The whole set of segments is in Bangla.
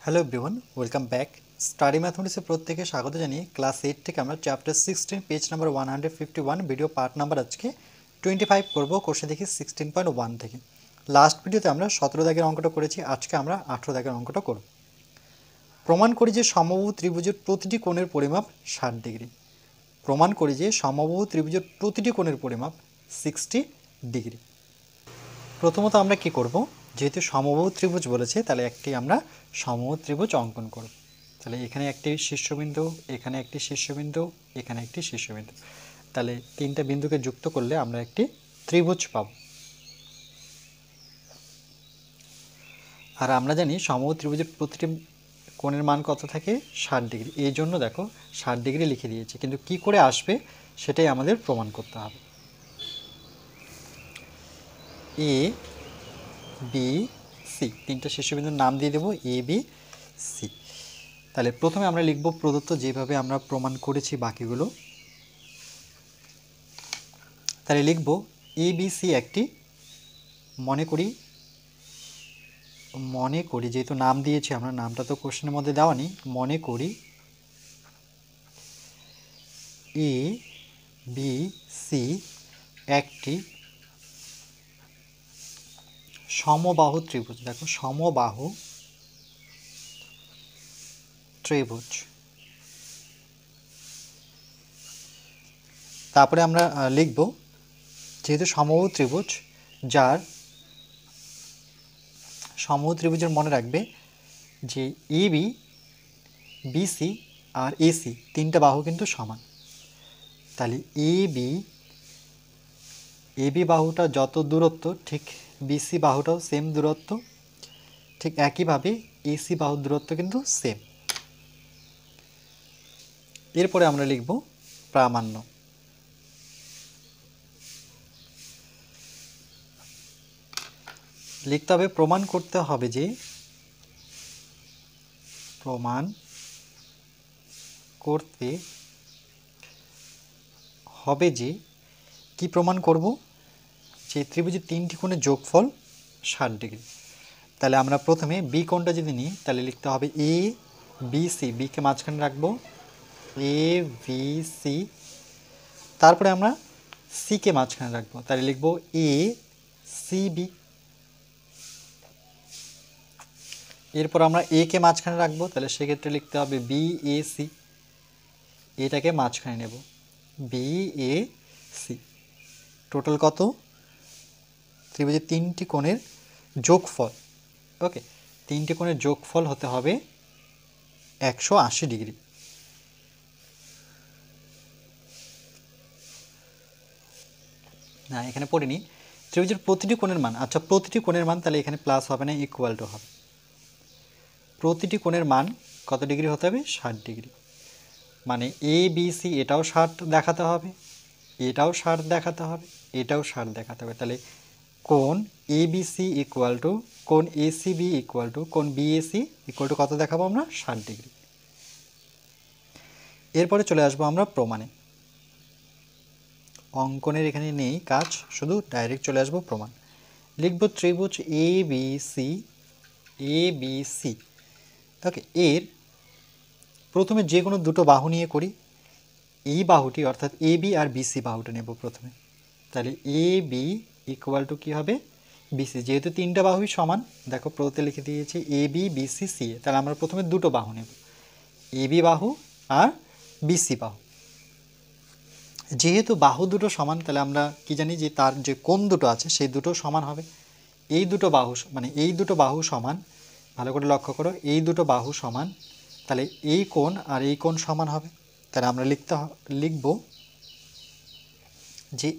Hello everyone, welcome back. Study ম্যাথমেটিক্সে প্রত্যেকে স্বাগত জানিয়ে ক্লাস 8 থেকে আমরা chapter 16 page number 151 video part number আজকে 25 করব। কোর্সে দেখি 16.1 থেকে। লাস্ট ভিডিওতে আমরা 17 দাগের অঙ্কটা করেছি, আজকে আমরা 18 দাগের অঙ্কটা করব। প্রমাণ করি যে সমবাহু ত্রিভুজের প্রতিটি কোণের পরিমাপ 60 ডিগ্রি। প্রমাণ করি যে সমবাহু ত্রিভুজের প্রতিটি কোণের পরিমাপ 60 ডিগ্রি। প্রথমত আমরা কি করব, যেহেতু সমবাহু ত্রিভুজ বলেছে তাহলে একটি আমরা সমবাহু ত্রিভুজ অঙ্কন করব। তাহলে এখানে একটি শীর্ষবিন্দু, এখানে একটি শীর্ষবিন্দু, এখানে একটি শীর্ষবিন্দু, তাহলে তিনটা বিন্দুকে যুক্ত করলে আমরা একটি ত্রিভুজ পাব। আর আমরা জানি সমবাহু ত্রিভুজের প্রতিটি কোণের মান কত থাকে, 60 ডিগ্রি। এই জন্য দেখো 60 ডিগ্রি লিখে দিয়েছি, কিন্তু কি করে আসবে সেটাই আমাদের প্রমাণ করতে হবে। এ বি সি, তিনটা শীর্ষবিন্দুর নাম দিয়ে দেবো এ বি সি। তাহলে প্রথমে আমরা লিখব প্রদত্ত যেভাবে আমরা প্রমাণ করেছি বাকিগুলো। তাহলে লিখব এ বি সি একটি, মনে করি যেহেতু নাম দিয়েছি আমরা, নামটা তো কোশ্চেনের মধ্যে দেওয়া নেই, মনে করি এ বি সি একটি সমবাহু ত্রিভুজ। দেখো সমবাহু ত্রিভুজ। তারপরে আমরা লিখব যেহেতু সমবাহু ত্রিভুজ, যার সমবাহু ত্রিভুজের মনে রাখবে যে A B BC R AC তিনটা বাহু কিন্তু সমান। তাহলে এ বি বাহুটা যত দূরত্ব, ঠিক বিসি বাহুটাও সেম দূরত্ব, ঠিক একইভাবে এসি বাহুর দূরত্ব কিন্তু সেম। এরপরে আমরা লিখব প্রামাণ্য। লিখতে হবে, প্রমাণ করতে হবে যে, প্রমাণ করতে হবে যে, কি প্রমাণ করব, যে ত্রিভুজের তিনটি কোণের যোগফল 60 ডিগ্রি। তাহলে আমরা প্রথমে বি কোণটা যদি নিই তাহলে লিখতে হবে এ বি সি, বিকে মাঝখানে রাখবো, এ বি সি। তারপরে আমরা সিকে মাঝখানে রাখবো, তাহলে লিখবো এ সি বি। এরপর আমরা এ কে মাঝখানে রাখবো, তাহলে সেক্ষেত্রে লিখতে হবে বি এ সি। এটাকে মাঝখানে নেব, বি এ সি। টোটাল কত, ত্রিভুজের তিনটি কোণের যোগফল। ওকে, তিনটি কোণের যোগফল হতে হবে 180 ডিগ্রি। না, এখানে পড়িনি ত্রিভুজের প্রতিটি কোণের মান। আচ্ছা, প্রতিটি কোণের মান, তাহলে এখানে প্লাস হবে না, ইকুয়াল টু হবে। প্রতিটি কোণের মান কত ডিগ্রি হতে হবে, 60 ডিগ্রি। মানে এ বি সি এটাও 60 দেখাতে হবে, এটাও 60 দেখাতে হবে, এটাও 60 দেখাতে হবে। তাহলে কোণ A B C equal to কোণ A C B equal to কোণ B A C equal to কত দেখাবো আমরা, 60 ডিগ্রি। এরপরে চলে আসবো আমরা প্রমাণে। অঙ্কনের এখানে নেই কাজ, শুধু ডাইরেক্ট চলে আসবো প্রমাণ। লিখব ত্রিভুজ এ বি সি, এ বি সি। ওকে, এর প্রথমে যে কোনো দুটো বাহু নিয়ে করি। এই বাহুটি অর্থাৎ এ বি আর বিসি বাহুটা নেব প্রথমে। তাহলে এ বি ইকুয়াল টু কী হবে, বিসি। যেহেতু তিনটা বাহুই সমান, দেখো প্রতে লিখে দিয়েছি এ বি বিসি সি, তাহলে আমরা প্রথমে দুটো বাহু নেব, এ বি বাহু আর বিসি বাহু। যেহেতু বাহু দুটো সমান, তাহলে আমরা কি জানি যে তার যে কোণ দুটো আছে সেই দুটো সমান হবে। এই দুটো বাহু মানে এই দুটো বাহু সমান, ভালো করে লক্ষ্য করো, এই দুটো বাহু সমান, তাহলে এই কোণ আর এই কোণ সমান হবে। তাহলে আমরা লিখব যে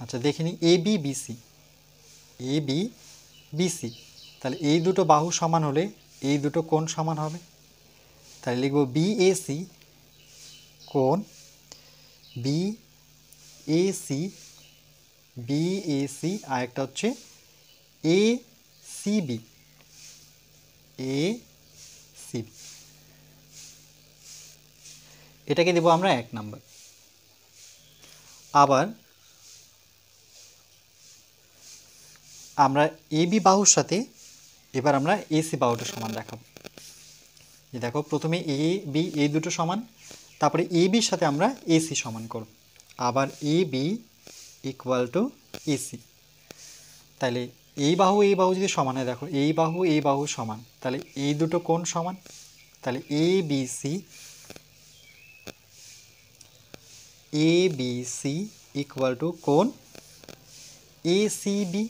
আচ্ছা দেখে নিই, A B BC, A B BC, তাহলে এই দুটো বাহু সমান হলে এই দুটো কোণ সমান হবে। তাহলে লিখব বি এ সি কোণ B A C, B A C, আর একটা হচ্ছে A C B, A C B. এটাকে দেব আমরা 1 নাম্বার। আবার আমরা এ বি বাহুর সাথে এবার আমরা এসি বাহুটা সমান দেখাবো। এই দেখো প্রথমে এ বি এই দুটো সমান, তারপরে এ বির সাথে আমরা এসি সমান করব, আবার A B equal to AC. তাহলে এই বাহু যদি সমান হয়, দেখো এই বাহু সমান, তাহলে এই দুটো কোণ সমান, তাহলে এ বি সি ইকুয়াল টু কোণ এসিবি,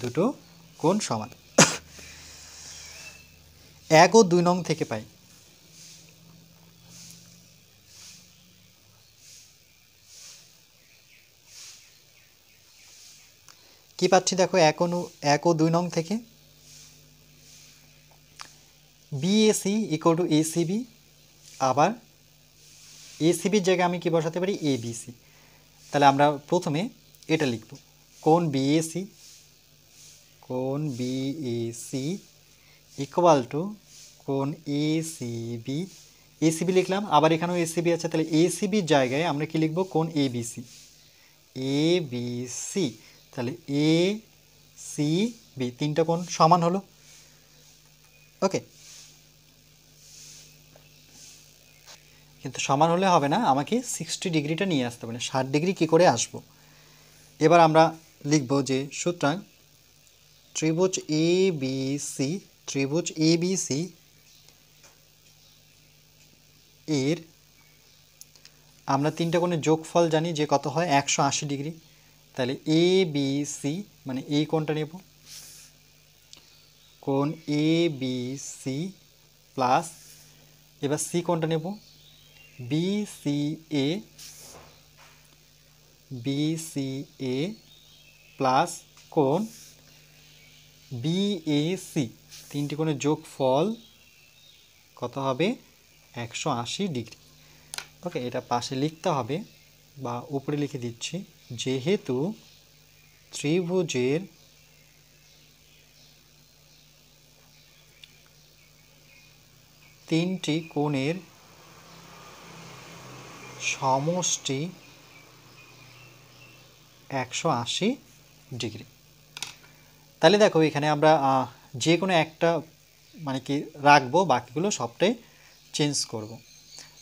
দুটো কোণ সমান। 1 ও 2 নং থেকে পাই, কি পাচ্ছি দেখো 1 ও 2 নং থেকে বিএসি ইকুয়াল টু এসিবি, আবার এসিবির জায়গায় আমি কি বসাতে পারি এবিসি। তাহলে আমরা প্রথমে এটা লিখব, কোণ বিএসি ইকুয়াল টু কোণ এসিবি লিখলাম, আবার এখানেও এসিবি আছে, তাহলে এসিবির জায়গায় আমরা কি লিখব কোণ এবিসি, তাহলে এসিবি তিনটা কোণ সমান হলো। ওকে, কিন্তু সমান হলে হবে না, আমাকে 60 ডিগ্রিটা নিয়ে আসতে হবে, 60 ডিগ্রি কী করে আসবো। এবার আমরা লিখব যে সুতরাং ত্রিভুজ এবিসি এর আমরা তিনটা কোণের যোগফল জানি যে কত হয় 180 ডিগ্রি। তাহলে এবিসি মানে এই কোণটা নেব, কোণ এবিসি প্লাস, এবার সি কোণটা নেব বিসিএ প্লাস কোণ বিএসি, তিনটি কোণের যোগফল কত হবে 180 ডিগ্রি। ওকে, এটা পাশে লিখতে হবে বা উপরে লিখে দিচ্ছি, যেহেতু ত্রিভুজের তিনটি কোণের সমষ্টি 180 ডিগ্রি। তাহলে দেখো এখানে আমরা যে কোনো একটা মানে কি রাখবো, বাকিগুলো সবটাই চেঞ্জ করব।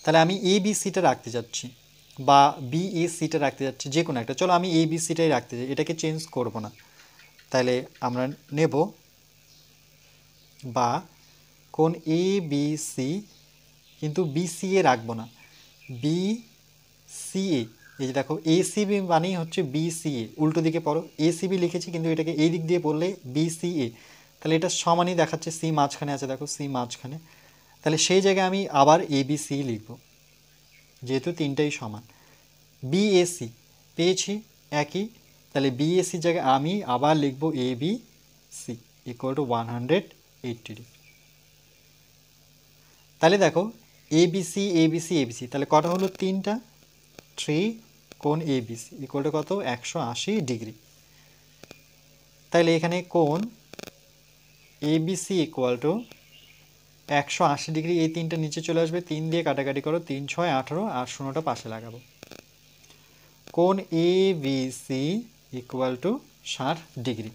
তাহলে আমি এবিসিটা রাখতে যাচ্ছি বা বিএসিটা রাখতে যাচ্ছি, যে কোনো একটা, চলো আমি এবিসিটাই রাখতে চাই, এটাকে চেঞ্জ করব না। তাহলে আমরা নেব বা কোণ এবিসি, কিন্তু বিসিএ রাখবো না, বিসিএ, এই যে দেখো এসিবি মানেই হচ্ছে বিসিএ, উল্টো দিকে পড়ো, এসিবি লিখেছি কিন্তু এটাকে এই দিক দিয়ে পড়লে বিসিএ, তাহলে এটা সমানই দেখাচ্ছে, সি মাঝখানে আছে, দেখো সি মাঝখানে, তাহলে সেই জায়গায় আমি আবার এবিসি লিখব, যেহেতু তিনটাই সমান। বিএসি পেয়েছি একই, তাহলে বিএসির জায়গায় আমি আবার লিখব এবিসি ইকুয়াল টু 180 ডিগ্রি। তাহলে দেখো এবিসি, তাহলে কটা হলো তিনটা, 3 কোণ এবিসি ইকুয়াল টু কত 180 ডিগ্রি। তাহলে এখানে কোণ এবিসি ইকুয়াল টু 180 ডিগ্রি, এই তিনটা নিচে চলে আসবে, 3 দিয়ে কাটাকাটি করো, 3 6 18, আর 0টা পাশে লাগাবো, কোণ এবিসি ইকুয়াল টু 60 ডিগ্রি।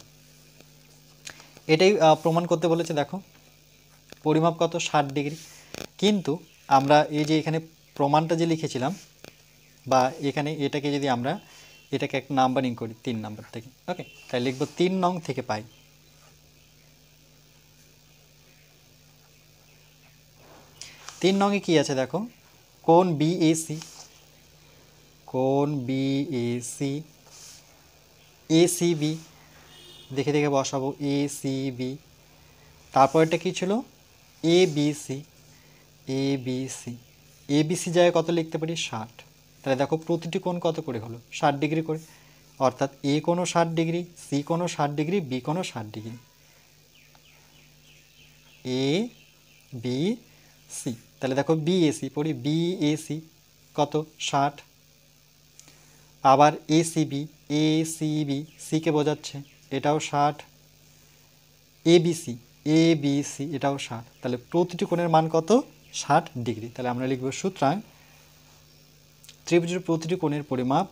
এটাই প্রমাণ করতে বলেছে, দেখো পরিমাপ কত 60 ডিগ্রি। কিন্তু আমরা এই যে এখানে প্রমাণটা যে লিখেছিলাম, বা এখানে এটাকে যদি আমরা এটাকে একটা নাম্বারিং করি 3 নাম্বার থেকে, ওকে, তাই লিখব 3 নং থেকে পাই। 3 নংয়ে কি আছে দেখো, কোণ বিএসি, এসিবি দেখে দেখে বসাবো, এসিবি, তারপরটা কি ছিল এবিসি, এবিসি জায়গায় কত লিখতে পারি 60। তাহলে দেখো প্রতিটি কোণ কত করে হলো 60 ডিগ্রি করে, অর্থাৎ এ কোণও 60 ডিগ্রি, সি কোণও 60 ডিগ্রি, বি কোণও 60 ডিগ্রি, এ বি সি। তাহলে দেখো বিএসি পড়ি, বিএসি কত 60, আবার এসিবি, সিকে বোঝাচ্ছে, এটাও 60, এবিসি এটাও 60, তাহলে প্রতিটি কোণের মান কত 60 ডিগ্রি। তাহলে আমরা লিখব সুতরাং ত্রিভুজের প্রতিটি কোণের পরিমাপ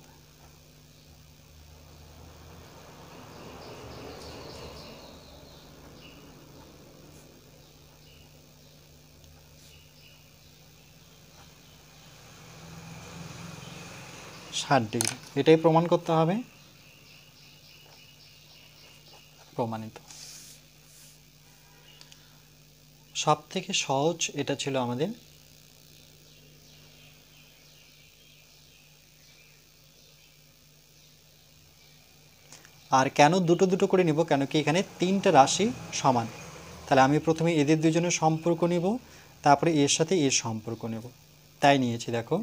60 ডিগ্রি। এটাই প্রমাণ করতে হবে। প্রমাণিত। সব থেকে সহজ এটা ছিল আমাদের। আর কেন দুটো দুটো করে নিব, কেন কি এখানে তিনটা রাশি সমান, তাহলে আমি প্রথমে এদের দুজনের সম্পর্ক নিব, তারপরে এর সাথে এর সম্পর্ক নেব, তাই নিয়েছি। দেখো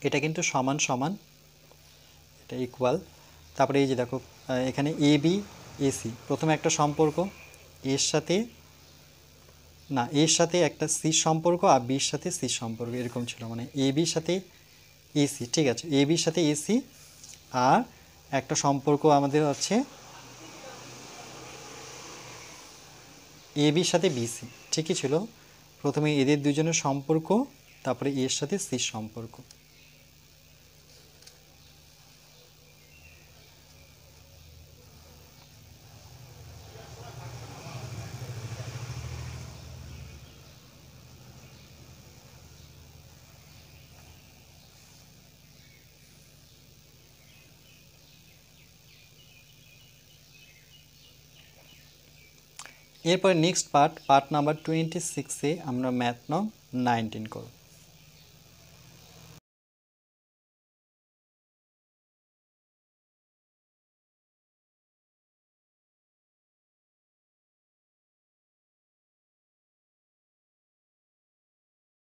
এটা কিন্তু সমান সমান, এটা ইকুয়াল। তারপরে এই যে দেখো এখানে এ বি এসি, প্রথমে একটা সম্পর্ক এর সাথে, না এর সাথে একটা সি সম্পর্ক আর বির সাথে সি সম্পর্ক, এরকম ছিল, মানে এ বির সাথে এসি, ঠিক আছে, এ বির সাথে এসি, আর একটা সম্পর্ক আমাদের আছে এ বির সাথে বিসি, ঠিকই ছিল। প্রথমে এদের দুজনের সম্পর্ক, তারপরে এর সাথে সির সম্পর্ক। এরপর নেক্সট পার্ট নাম্বার 26-এ আমরা ম্যাথ নং 19 করব।